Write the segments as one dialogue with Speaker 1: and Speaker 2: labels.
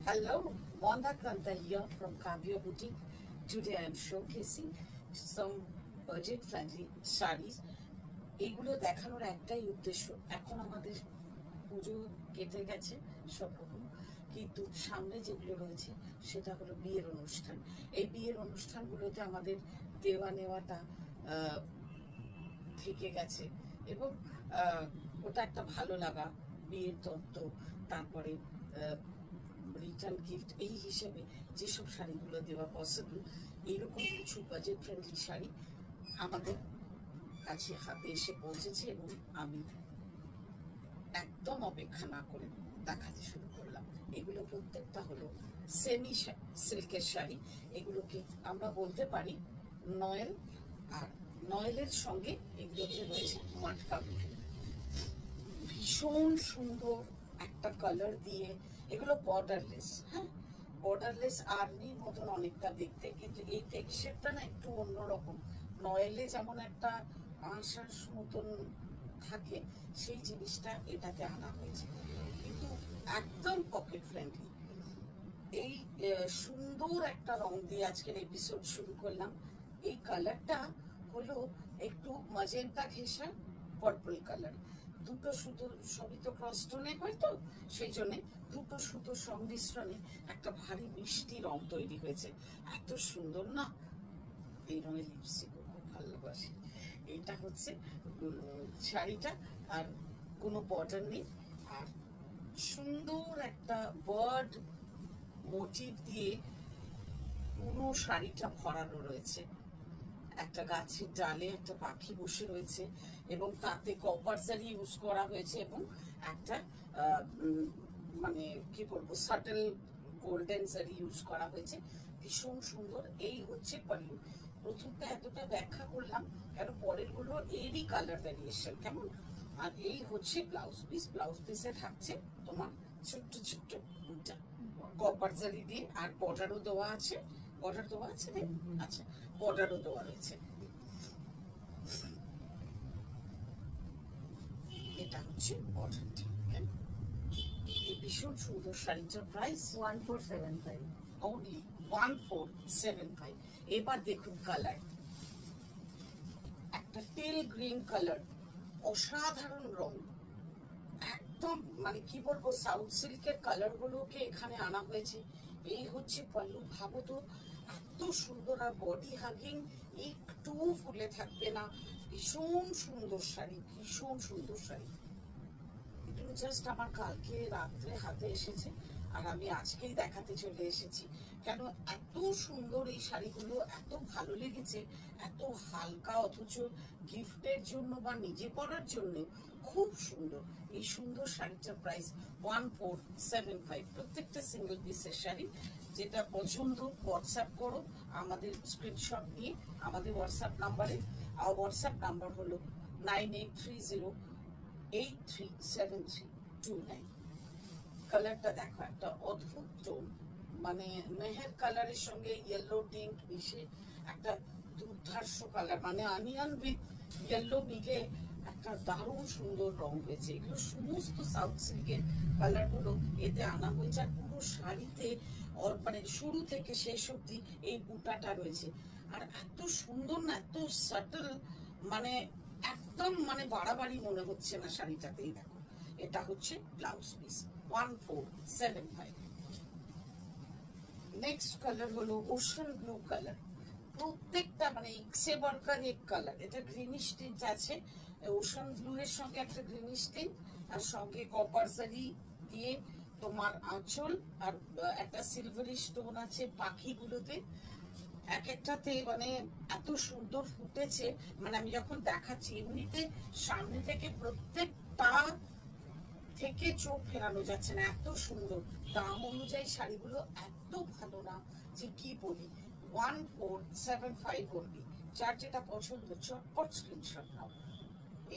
Speaker 1: Hello, Wanda Kanta here from Kavya Boutique. Today I am showcasing some budget friendly sarees. এগুলো দেখানোর একটাই উদ্দেশ্য, এখন আমাদের পুজো কেটে গেছে সব রকম, কিন্তু সামনে যেগুলো রয়েছে সেটা হলো বিয়ের অনুষ্ঠান। এই বিয়ের অনুষ্ঠানগুলোতে আমাদের দেওয়া নেওয়াটা থেকে গেছে এবং ওটা একটা ভালো লাগা, বিয়ের তত্ত্ব, তারপরে রিটার্ন গিফট, এই হিসেবে যেসব শাড়িগুলো দেওয়া পসিবল, এইরকম কিছু বাজেট ফ্রেন্ডলি শাড়ি আমাদের কাছে হাতে এসে পৌঁছেছে এবং আমি একদম অপেক্ষা না করে দেখাতে শুরু করলাম। এগুলো প্রত্যেকটা হলো সেমি সিল্কের শাড়ি। এগুলোকে আমরা বলতে পারি নয়েল, আর নয়েলের সঙ্গে এগুলোতে রয়েছে মাটকা। ভীষণ সুন্দর একটা কালার দিয়ে এগুলো বর্ডারলেস, হ্যাঁ বর্ডারলেস আর্মির মতন অনেকটা দেখতে, কিন্তু এই টেক্সচারটা না একটু অন্যরকম। নয়েলে যেমন একটা আঁশাঁশ মতন থাকে, সেই জিনিসটা এটাতে আনা হয়েছে, কিন্তু একদম পকেট ফ্রেন্ডলি। এই সুন্দর একটা রং দিয়ে আজকের এপিসোড শুরু করলাম। এই কালারটা হলো একটু ম্যাজেন্টা ঘেঁষা পার্পল কালার। দুটো সুতো, সবই তো ক্রস টোনে হয়তো, সেই জন্যে দুটো সুতোর সংমিশ্রণে একটা ভারী মিষ্টি রং তৈরি হয়েছে। এত সুন্দর না, এই রঙের লিপস্টিকও খুব ভালোবাসি। এটা হচ্ছে শাড়িটা, আর কোনো বর্ডার নেই, আর সুন্দর একটা বার্ড মোটিভ দিয়ে পুরো শাড়িটা ভরানো রয়েছে। একটা গাছের ডালে একটা পাখি বসে রয়েছে এবং তাতে কপার জারি ইউজ করা হয়েছে এবং একটা মানে কি বলবো সাটেল গোল্ডেন জারি ইউজ করা হয়েছে। ভীষণ সুন্দর। এই হচ্ছে পাল্লু। প্রথমটা এতটা ব্যাখ্যা করলাম কেন, পরের গুলো এরই কালার ভ্যারিয়েশন কেমন। আর এই হচ্ছে ব্লাউজ পিস। ব্লাউজ পিসে থাকছে তোমার ছোট্ট ছোট্ট দুটা কপার জারি দিয়ে, আর বর্ডারও দেওয়া আছে। বর্ডার দেওয়া আছে, আচ্ছা বর্ডারও দেওয়া রয়েছে। এটা হচ্ছে বর্ডারটা। এই ভীষণ সুন্দর শাড়িটার প্রাইস
Speaker 2: 1475,
Speaker 1: only 1475। এবার দেখুন কালার, একটা টেল গ্রিন কালার, অসাধারণ রং, একদম মানে কি বলবো সাউথ সিল্কের কালার গুলোকে এখানে আনা হয়েছে। এই হচ্ছে পাল্লু। ভাবো তো এত সুন্দর, আর বডি হাগিং, একটু ফুলে থাকবে না। ভীষণ সুন্দর শাড়ি, ভীষণ সুন্দর শাড়ি। এগুলো জাস্ট আমার কালকে রাত্রে হাতে এসেছে আর আমি আজকেই দেখাতে চলে এসেছি। কেন এত সুন্দর এই শাড়িগুলো, এত ভালো লেগেছে, এত হালকা, অথচ গিফটের জন্য বা নিজে পরার জন্য খুব সুন্দর। এই সুন্দর শাড়িটার প্রাইস 1475। প্রত্যেকটা সিঙ্গেল পিসের শাড়ি। যেটা পছন্দ হোয়াটসঅ্যাপ করো আমাদের স্ক্রিনশট নিয়ে আমাদের হোয়াটসঅ্যাপ নাম্বারে। আর হোয়াটসঅ্যাপ নাম্বার হলো 9830837329। কালারটা দেখো, একটা অদ্ভুত টোন, মানে মেহের কালারের সঙ্গে ইয়েলো টিন্ট মিশে একটা দুর্ধর্ষ কালার, মানে অনিয়ন উইথ ইয়েলো মিলে একটা দারুণ সুন্দর রং হয়েছে। এগুলো সমস্ত সাউথ সিল্কের কালারগুলো এতে আনা হয়েছে। আর পুরো শাড়িতে মানে শুরু থেকে শেষ অব্দি এই বুটাটা রয়েছে। আর এত সুন্দর না, এত সাটল, মানে একদম মানে বাড়াবাড়ি মনে হচ্ছে না শাড়িটাতেই। দেখো এটা হচ্ছে ব্লাউজ পিস 1475। নেক্সট কালার হলো ওশান ব্লু কালার। প্রত্যেকটা মানে ইক্সে বরকার এক কালার। এটা গ্রিনিশ টিন্ট আছে, ওশান ব্লু এর সঙ্গে একটা গ্রিনিশ টিন্ট, আর সঙ্গে কপার জারি দিয়ে তোমার আঁচল, আর একটা সিলভারি স্টোন আছে পাখিগুলোতে। এক একটাতে মানে এত সুন্দর ফুটেছে, মানে আমি যখন দেখাচ্ছি এমনিতে সামনে থেকে প্রত্যেকটা থেকে চোখ ফেরানো যাচ্ছে না, এত সুন্দর। দাম অনুযায়ী শাড়িগুলো এত ভালো না যে কি বলি। 1475 বলবি। যার যেটা পছন্দ চটপট স্ক্রিনশট নাও।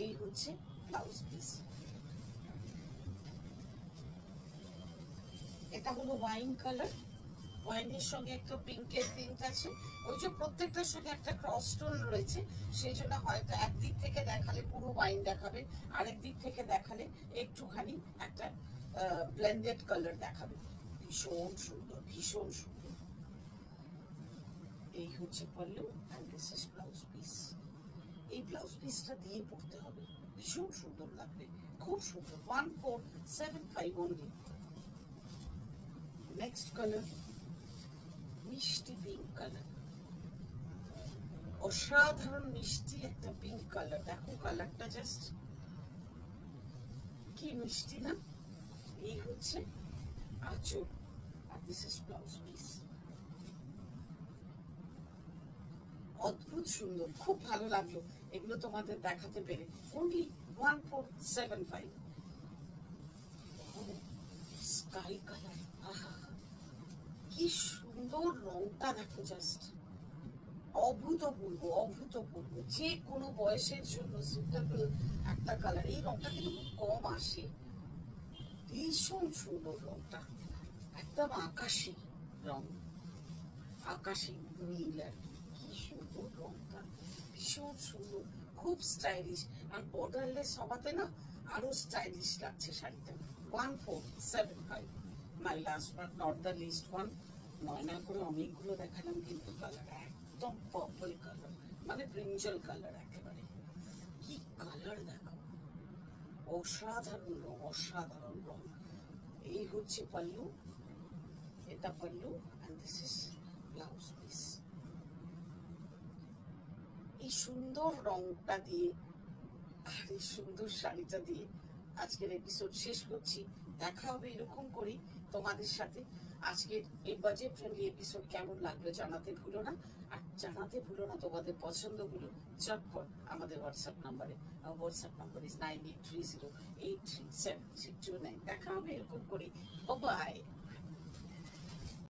Speaker 1: এই হচ্ছে ব্লাউজ পিস। এটা হলো ওয়াইন কালার। ওয়াইনের সঙ্গে একটা পিঙ্কের প্রিন্ট আছে। ওই যে প্রত্যেকটার সঙ্গে একটা ক্রস টোন রয়েছে, সেই জন্য হয়তো একদিক থেকে দেখালে পুরো ওয়াইন দেখাবে, আরেক দিক থেকে দেখালে একটুখানি একটা ব্লেন্ডেড কালার দেখাবে। ভীষণ সুন্দর, ভীষণ সুন্দর। এই হচ্ছে pallu and this is blouse piece. এই ব্লাউজ পিসটা দিয়ে পড়তে হবে, ভীষণ সুন্দর লাগবে, খুব সুন্দর। 1475 অনলি। নেক্সট কালার মিষ্টি পিঙ্ক কালার, অসাধারণ মিষ্টি একটা পিঙ্ক কালার। দেখো কালারটা জাস্ট কি মিষ্টি না। এই হচ্ছে আঁচল আর দিস ইজ ব্লাউজ পিস। অদ্ভুত সুন্দর, খুব ভালো লাগলো এগুলো তোমাদের দেখাতে পেরে। অনলি 1475। স্কাই কালার, কি সুন্দর রংটা দেখো, জাস্ট অভূতপূর্ব, অভূতপূর্ব। যে কোনো বয়সের জন্য সুইটেবল একটা কালার। এই রংটা কিন্তু খুব কম আসে, ভীষণ সুন্দর রংটা, একদম আকাশি রং, আকাশি নীল আর কি সুন্দর রংটা, ভীষণ সুন্দর, খুব স্টাইলিশ। আর বর্ডারলেস হওয়াতে না আরো স্টাইলিশ লাগছে শাড়িটা। 1475। My last but not the least one. নয়না করে অনেকগুলো দেখালাম, কিন্তু কালার একদম পার্পল কালার, মানে ব্রিঞ্জল কালার একেবারে। কি কালার দেখো, অসাধারণ রং, অসাধারণ রং। এই হচ্ছে পাল্লু, এটা pallu and this is blouse piece. এই সুন্দর রংটা দিয়ে আর এই সুন্দর শাড়িটা দিয়ে আজকের এপিসোড শেষ করছি। দেখা হবে এরকম করি তোমাদের সাথে। আজকের এই বাজেট ফ্রেন্ডলি এপিসোড কেমন লাগলো জানাতে ভুলো না, আর জানাতে ভুলো না তোমাদের পছন্দগুলো চটপট আমাদের হোয়াটসঅ্যাপ নাম্বারে। WhatsApp number is 9830837629। দেখা হবে এরকম করি। বাই।